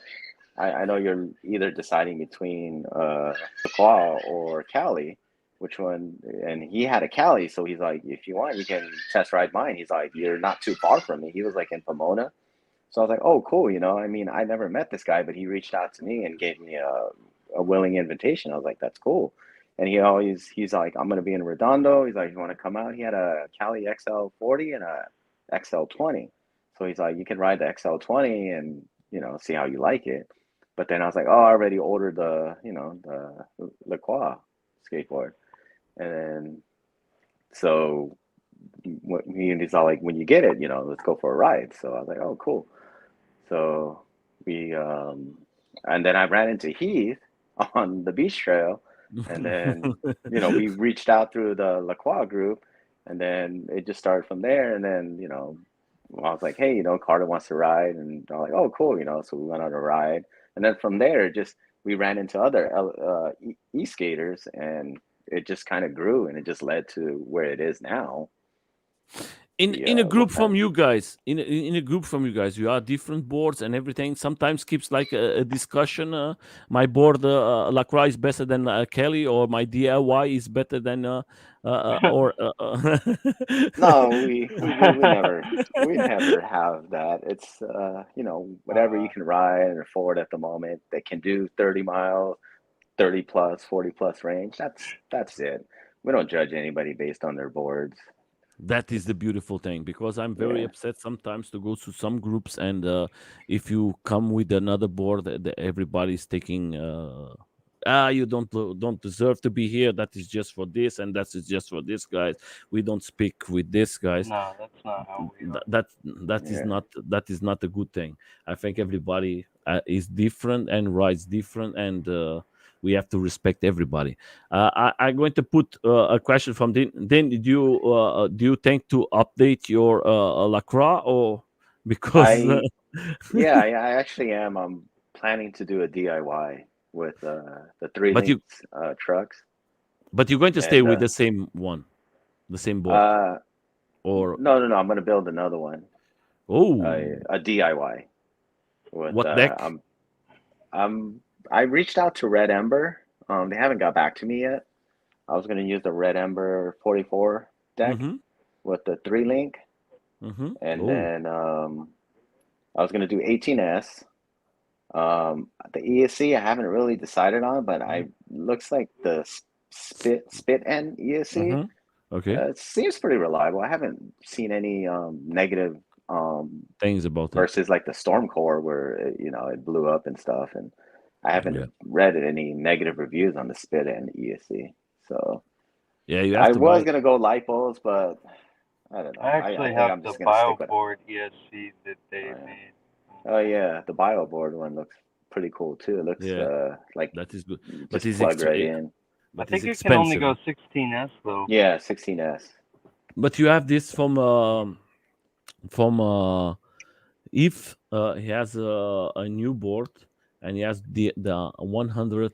I know you're either deciding between lacroix or Cali, which one?" And he had a Cali, so he's like, "If you want, you can test ride mine." He's like, "You're not too far from me." He was like in Pomona, so I was like, "Oh, cool." I mean, I never met this guy, but he reached out to me and gave me a willing invitation. I was like, "That's cool." And he's like, "I'm gonna be in Redondo." He's like, "You want to come out?" He had a Cali XL40 and a XL20, so he's like, "You can ride the XL20 and see how you like it." But then I was like, "Oh, I already ordered the lacroix skateboard," and then so he's all like, "When you get it, let's go for a ride." So I was like, "Oh, cool." So we and then I ran into Heath on the beach trail, and then we reached out through the lacroix group, and then it just started from there. And then I was like, "Hey, Carter wants to ride," and I'm like, "Oh, cool," So we went on a ride, and then from there, just we ran into other skaters, and it just kind of grew, and it just led to where it is now. In a group from Wolfpack. you guys, in a group from you guys, you are different boards and everything. Sometimes keeps like a discussion. My board lacroix is better than Kelly, or my DIY is better than or No, we never have that. It's whatever you can ride or afford at the moment that can do 30 miles, 30 plus, 40 plus range. That's it. We don't judge anybody based on their boards. That is the beautiful thing, because I'm very Yeah. upset sometimes to go to some groups, and if you come with another board, everybody's taking you don't deserve to be here. That is just for this, and that is just for this guys. We don't speak with this guys. No, that's not how we are. Yeah. That is not a good thing. I think everybody is different and rides different, and we have to respect everybody. I'm going to put a question from Dean. Then do you think to update your lacroix, or because I yeah, I actually am. I'm planning to do a DIY with the three but you links trucks but you're going to stay and with the same one, the same board, uh or no, I'm gonna build another one, oh, a DIY with what deck? I reached out to Red Ember. They haven't got back to me yet. I was gonna use the Red Ember 44 deck Mm-hmm. with the 3 link, Mm-hmm. and Oh, then I was gonna do 18S. The ESC I haven't really decided on, but I looks like the spit end ESC. mm-hmm. Okay. It seems pretty reliable. I haven't seen any negative Things about it. versus like the Storm Core where it blew up and stuff, and I haven't Yeah. read any negative reviews on the spit end ESC. So Yeah, you have I to was buy. gonna go lipos, but I don't know. I I actually think have I'm the just gonna stick with it. BioBoard ESC that they Oh yeah. made. Oh yeah, the BioBoard one looks pretty cool too. It looks Yeah, like that is good. you But just it's plug right in. I but it's think it can only expensive. go 16S though. Yeah, 16S. But you have this from if he has a new board, and he has the 100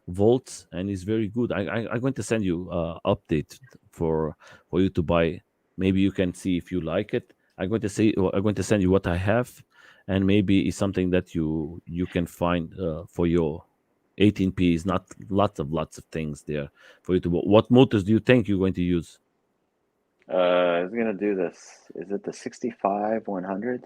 volts, and it's very good. I'm going to send you update for you to buy. Maybe you can see if you like it. I'm going to send you what I have, and maybe it's something that you can find for your 18p. Is not lots of things there for you to. What motors do you think you're going to use? I was gonna do this. Is it the 65 100s?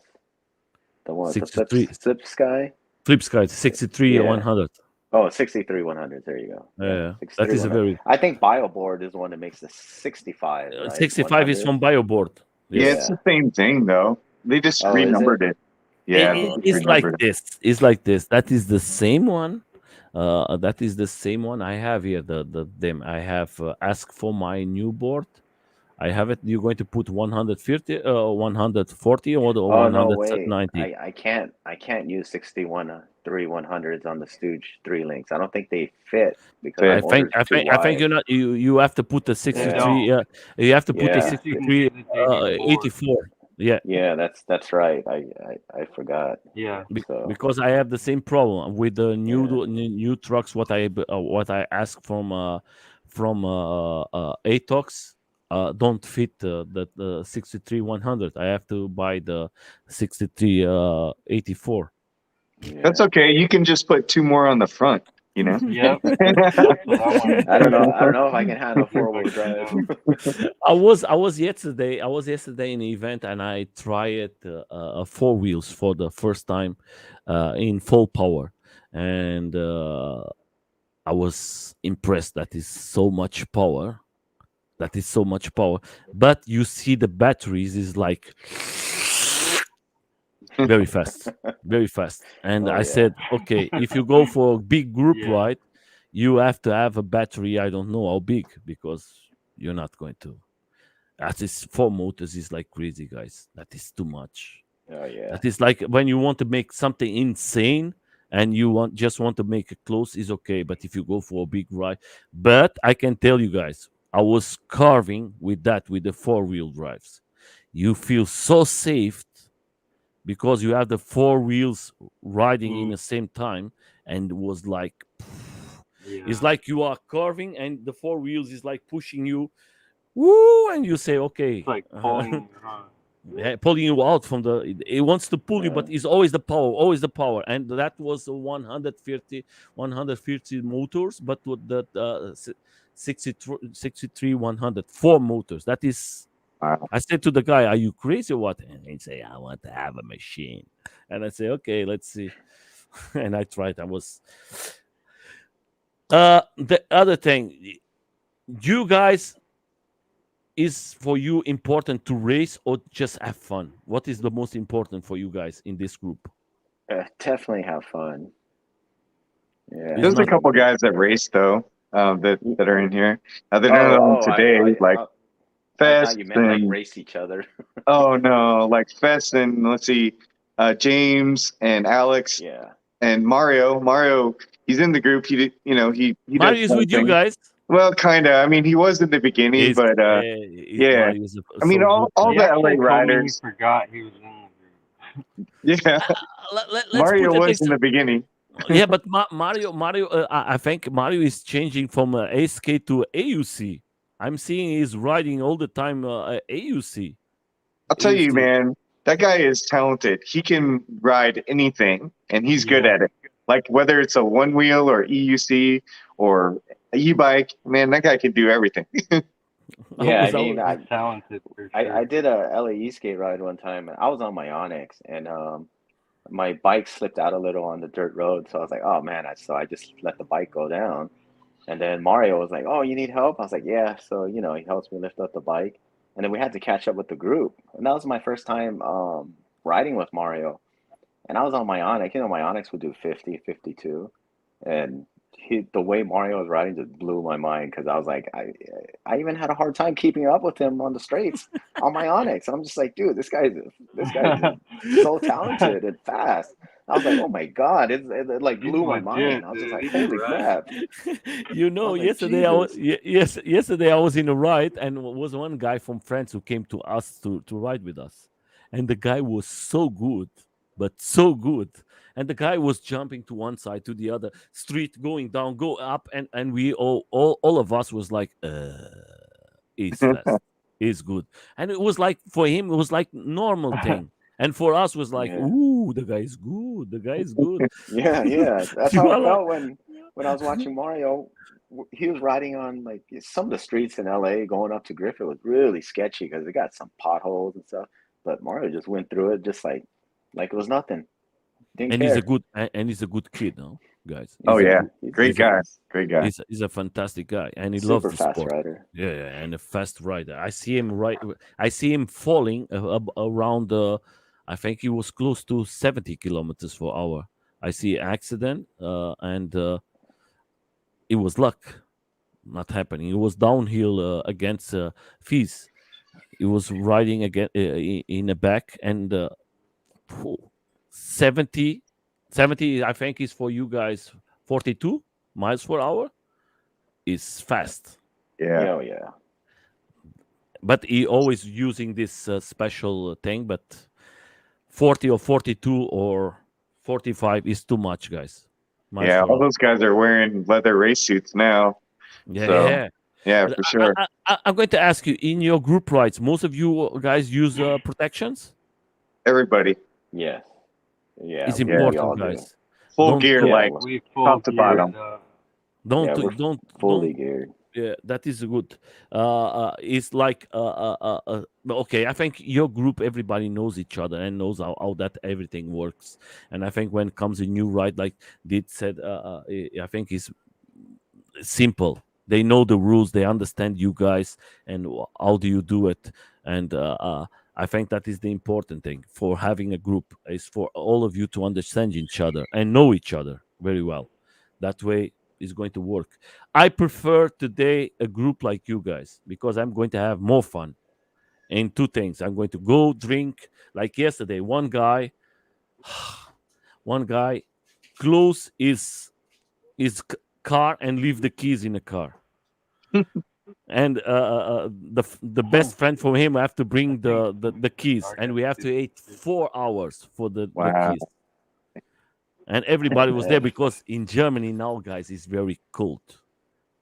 The one with the 63 flip sky? flip sky 63 Yeah. 100. Oh, 63 100s. There you go. Yeah, Yeah, that 63 is a 100. very I think BioBoard is the one that makes the 65, right? 65 is 100. from BioBoard. Yeah, it's Yes. Yeah. the same thing though. They just Oh, is it? renumbered it. Yeah, they Oh, just It's okay. like renumbered it. this. It's like this. That is the same one. That is the same one I have here. The them. I have asked for my new board. I have it. You're going to put 150, 140, or the Oh no, wait. 190 I can't use 61 3 100s on the Stooge 3 links. I don't think they fit because the But motor's too I think wide. you're not. You have to put the They Yeah. 63. don't. You have to put the At Yeah. least you can do 63 the JD Ford. 84. Yeah, Yeah, that's right. I forgot. Yeah. So because I have the same problem with the yeah, new trucks. What I ask from ATOX don't fit the 63 100. I have to buy the 63 84. That's yeah. okay. You can just put two more on the front, you know? Yep. That's what I want to I don't do. know. I don't know if I can handle See if four I wheel can drive. do. I was yesterday in an event and I tried four wheels for the first time in full power, and I was impressed. That is so much power. That is so much power. But you see, the batteries is like very fast, very fast. And Oh I yeah. said, okay, if you go for a big group Yeah. ride, you have to have a battery. I don't know how big, because you're not going to. That is, four motors is like crazy, guys. That is too much. Oh yeah. That is like when you want to make something insane and you want to make it close, is okay. But if you go for a big ride, but I can tell you guys, I was carving with that, with the four-wheel drives. You feel so safe because you have the four wheels riding in Mm, the same time, and it was like, it's yeah. like you are carving and the four wheels is like pushing you, woo, and you say, It's okay, like pulling. yeah, pulling you out from the, it wants to pull you, Uh, but it's always the power, always the power. And that was a 150 motors, but with the 63 100 four motors. That is, Wow. I said to the guy, are you crazy or what? And he say, I want to have a machine. And I say, okay, let's see. And I tried. I was the other thing, you guys, is for you important to race or just have fun? What is the most important for you guys in this group? definitely have fun. Yeah. It's There's a not. couple guys that race though, Y- that are in here. They're not Oh, on oh, today, like I thought Fest you meant like and race each other. oh no, like Fest and let's see, James and Alex Yeah. and Mario. Mario, he's in the group. He did, he does Mario is with you something. guys. Well, kind of. I mean, he was in the beginning, Is but yeah. Mario is I mean, so good. all He the LA actually told me he riders. forgot he was in the group. Yeah, Let's put Mario it was like, in the beginning. yeah, but Mario, I think Mario is changing from ASK to AUC. I'm seeing he's riding all the time AUC. I'll tell you, AUC. man, that guy is talented. He can ride anything, and he's good Yeah. at it. Like whether it's a one wheel or EUC or a e-bike, man, that guy can do everything. I Yeah, I was, mean, He's talented for I sure. did a LAE skate ride one time, and I was on my Onyx, and my bike slipped out a little on the dirt road, so I was like, oh man, I just let the bike go down. And then Mario was like, "Oh, you need help?" I was like, "Yeah." So, he helps me lift up the bike. And then we had to catch up with the group. And that was my first time riding with Mario. And I was on my Onyx. My Onyx would do 50, 52. And the way Mario was riding just blew my mind because I was like, I even had a hard time keeping up with him on the straights on my Onyx. I'm just like, dude, this guy's just so talented and fast. I was like, oh my God, it like He's blew my mind. legit, I was just dude. like, He can holy ride. crap. I was like, yesterday I was Jesus. yesterday I was in a ride, and was one guy from France who came to us to ride with us, and the guy was so good, but so good, and the guy was jumping to one side to the other, street going down, go up, and we all of us was like, he's fast, he's good, and it was like, for him it was like normal thing. And for us was like, Yeah. ooh, the guy is good. The guy is good. Yeah, yeah. That's You how are it like, felt when I was watching Mario. He was riding on like some of the streets in LA going up to Griffith was really sketchy because it got some potholes and stuff. But Mario just went through it just like it was nothing. Didn't and he's a care. good and he's a good kid, no, guys. Oh He's a yeah, Yeah, good, great he's a guy, great guy. he's a fantastic guy, and he loves super the fast sport. rider. Yeah, yeah, and a fast rider. I see him falling around. I think he was close to 70 kilometers per hour. I see accident, and it was luck not happening. It was downhill against Fees. He was riding again in the back, and phew, 70, 70, I think is for you guys 42 miles per hour is fast. Yeah, Yeah, oh, yeah. but he always using this special thing. But 40 or 42 or 45 is too much, guys. Much Yeah, for all us. those guys are wearing leather race suits now. Yeah, So yeah. yeah, But for sure. I'm going to ask you, in your group rides, most of you guys use protections. Everybody. Yes. Yeah, It's we important, all do. guys. Full Don't gear, don't Yeah, like we're, We full top to we're bottom. geared up. don't yeah, we're don't. fully geared. Yeah, that is good. It's like okay. I think your group, everybody knows each other and knows how that everything works. And I think when comes a new ride, like did said, I think it's simple. They know the rules. They understand you guys and how do you do it. And I think that is the important thing for having a group is for all of you to understand each other and know each other very well. That way is going to work. I prefer today a group like you guys because I'm going to have more fun in two things. I'm going to go drink like yesterday. One guy close his car and leave the keys in the car. And the best friend for him have to bring the keys, and we have to wait 4 hours for the Wow. keys. And everybody was there because in Germany now, guys, it's very cold.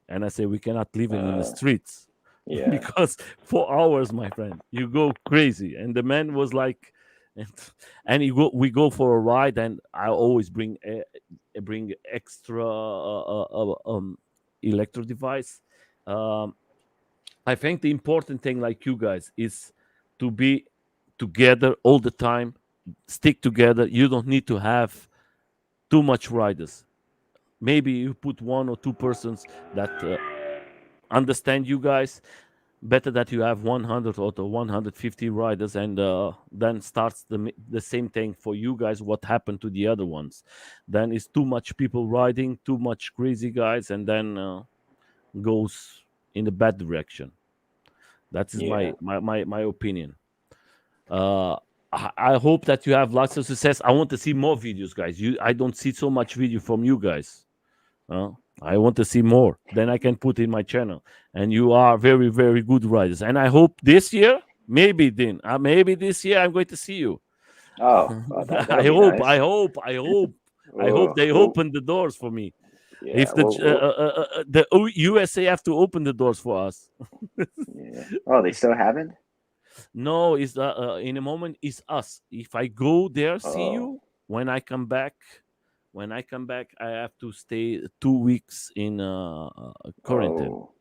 And I say we cannot live in the Uh, streets yeah. because 4 hours, my friend, you go crazy. And the man was like, and, we go for a ride, and I always bring extra electro device. Um, I think the important thing, like you guys, is to be together all the time, stick together. You don't need to have too much riders. Maybe you put one or two persons that understand you guys better that you have 100 or to 150 riders, and then starts the same thing for you guys what happened to the other ones. Then it's too much people riding, too much crazy guys, and then goes in the bad direction. That is Yeah. my opinion. uh I hope that you have lots of success. I want to see more videos, guys. I don't see so much video from you guys. uh, I want to see more. Then I can put in my channel. And you are very, very good riders. And I hope this year, maybe this year I'm going to see you. Oh, well, that'll I be hope, nice. I hope, I hope, I hope Oh, they well, open the doors for me. yeah. If Well, USA have to open the doors for us. yeah. Oh, they still haven't? No, is in a moment is us. If I go there, see Oh, you. When I come back, I have to stay 2 weeks in quarantine. oh,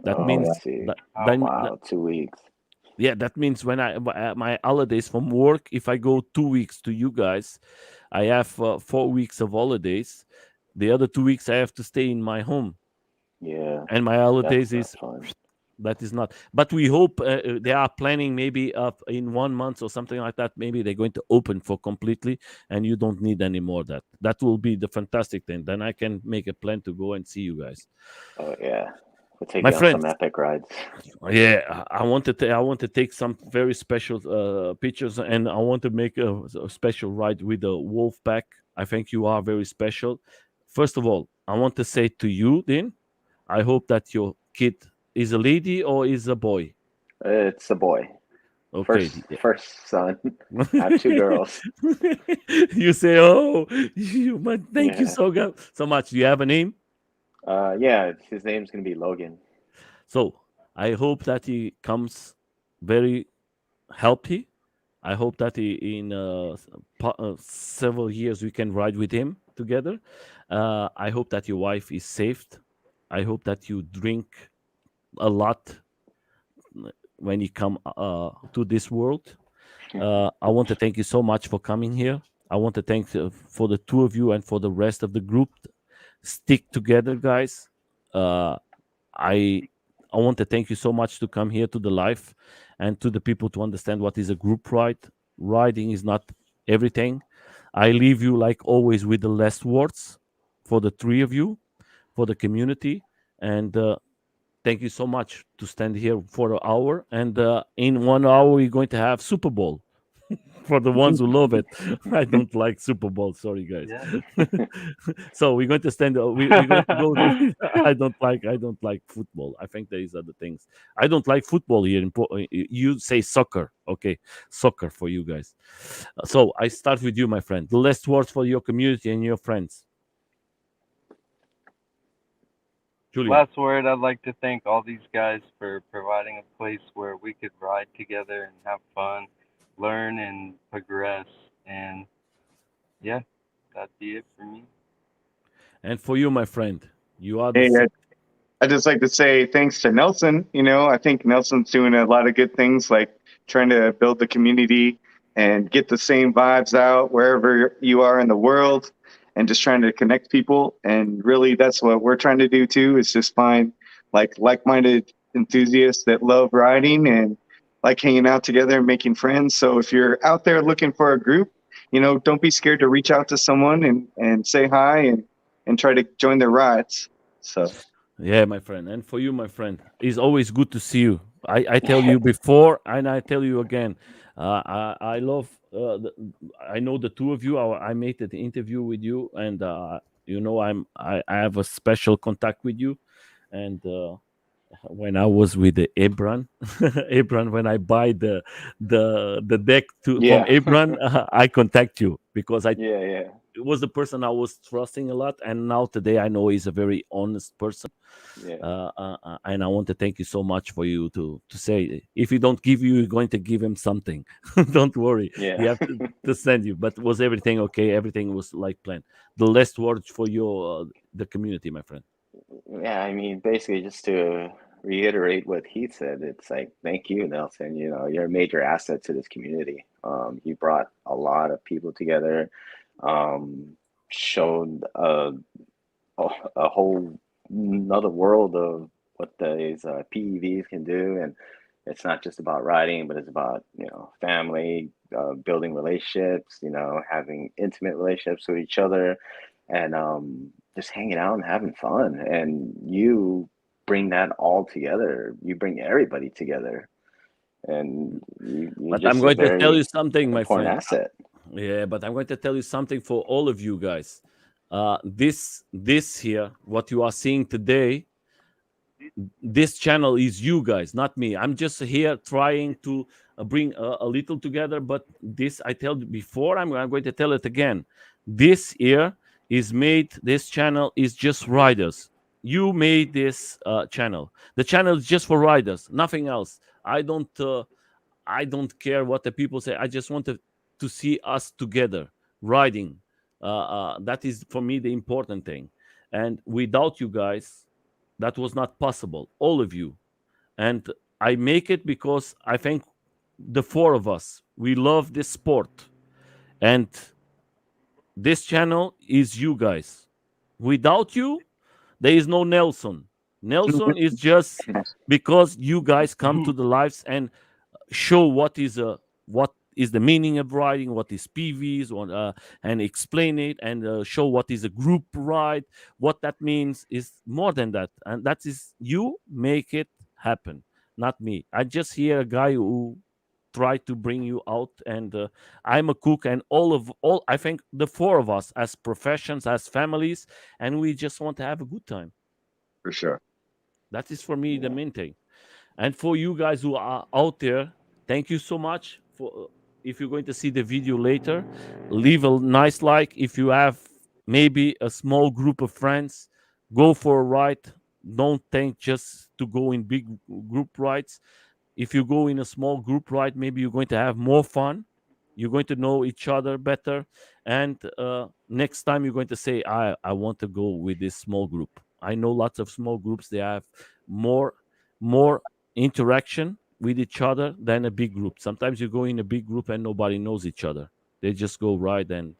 That oh, I means Yeah. see. that Oh, then Wow, 2 weeks. yeah, that means when my holidays from work, if I go 2 weeks to you guys, I have 4 weeks of holidays. The other 2 weeks I have to stay in my home, Yeah, and my that's holidays not is fun. that is not. But we hope they are planning maybe in 1 month or something like that. Maybe they're going to open for completely, and you don't need any more. That will be the fantastic thing. Then I can make a plan to go and see you guys, Oh yeah, we'll take my you on some friends. epic rides. Yeah, I want to take some very special pictures, and I want to make a special ride with the wolf pack. I think you are very special. First of all, I want to say to you, Dean, I hope that your kid is a lady or is a boy. It's a boy. Okay. First son. I have two girls. You say, oh, you, but thank you Yeah. so much. Do you have a name? Yeah. His name's gonna be Logan. So I hope that he comes very healthy. I hope that in several years we can ride with him together. I hope that your wife is saved. I hope that you drink a lot when you come to this world. I want to thank you so much for coming here. I want to thank for the two of you and for the rest of the group. Stick together, guys. Uh, I I want to thank you so much to come here to the live and to the people to understand what is a group ride. Riding is not everything. I leave you like always with the last words for the three of you, for the community, and thank you so much to stand here for an hour. And in 1 hour we're going to have Super Bowl. For the ones who love it, I don't like Super Bowl. Sorry, guys. Yeah. So we're going to stand. We're going to go. I don't like football. I think there is other things. I don't like football here. You say soccer, okay? Soccer for you guys. So I start with you, my friend. The last words for your community and your friends, Julian. Last word, I'd like to thank all these guys for providing a place where we could ride together and have fun, learn and progress. And yeah, that'd be it for me. And for you, my friend, you are the. Hey, I just like to say thanks to Nelson. I think Nelson's doing a lot of good things, like trying to build the community and get the same vibes out wherever you are in the world, and just trying to connect people. And really, that's what we're trying to do too, is just find like-minded enthusiasts that love riding and like hanging out together and making friends. So if you're out there looking for a group, don't be scared to reach out to someone and say hi and try to join their rides. So. Yeah, my friend. And for you, my friend, it's always good to see you. I tell you before, and I tell you again. I love. I know the two of you. I made an interview with you, and I have a special contact with you. And when I was with the Ebran, Ebran, when I buy the deck from Yeah. Ebran, I contact you because Yeah. it was the person I was trusting a lot, and now today I know he's a very honest person. Yeah. And I want to thank you so much for you to say if he don't give you, you're going to give him something. Don't worry, he Yeah. have to send you. But was everything okay? Everything was like planned. The last words for your the community, my friend. Yeah, I mean, basically, just to reiterate what Heath said, it's like, thank you, Nelson. You're a major asset to this community. You brought a lot of people together, showed a whole another world of what these PEVs can do. And it's not just about riding, but it's about, family, building relationships, having intimate relationships with each other, and just hanging out and having fun. And you bring that all together. You bring everybody together, and you're But I'm just a going to tell you very something, my important friend. asset. Yeah, but I'm going to tell you something for all of you guys. This here, what you are seeing today, this channel is you guys, not me. I'm just here trying to bring a little together. But this I told you before. I'm going to tell it again. This here is made. This channel is just riders. You made this channel. The channel is just for riders, nothing else. I don't care what the people say. I just want to see us together riding. That is for me the important thing. And without you guys, that was not possible. All of you. And I make it because I think the four of us, we love this sport. And this channel is you guys. Without you, there is no Nelson. Nelson is just because you guys come to the lives and show what is the meaning of riding, what is PVs, and explain it, and show what is a group ride. What that means is more than that, and that is you make it happen, not me. I just hear a guy who try to bring you out, and I'm a cook, and all I think the four of us as professions, as families, and we just want to have a good time. For sure. That is for me the Yeah. main thing. And for you guys who are out there, thank you so much for. If you're going to see the video later, leave a nice like. If you have maybe a small group of friends, go for a ride. Don't think just to go in big group rides. If you go in a small group ride, maybe you're going to have more fun. You're going to know each other better, and next time you're going to say, I want to go with this small group. I know lots of small groups, they have more more interaction with each other than a big group. Sometimes you go in a big group and nobody knows each other. They just go ride and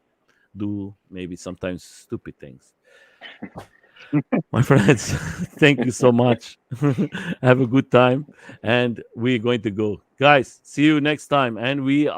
do maybe sometimes stupid things. My friends, thank you so much. Have a good time, and we're going to go, guys. See you next time, and we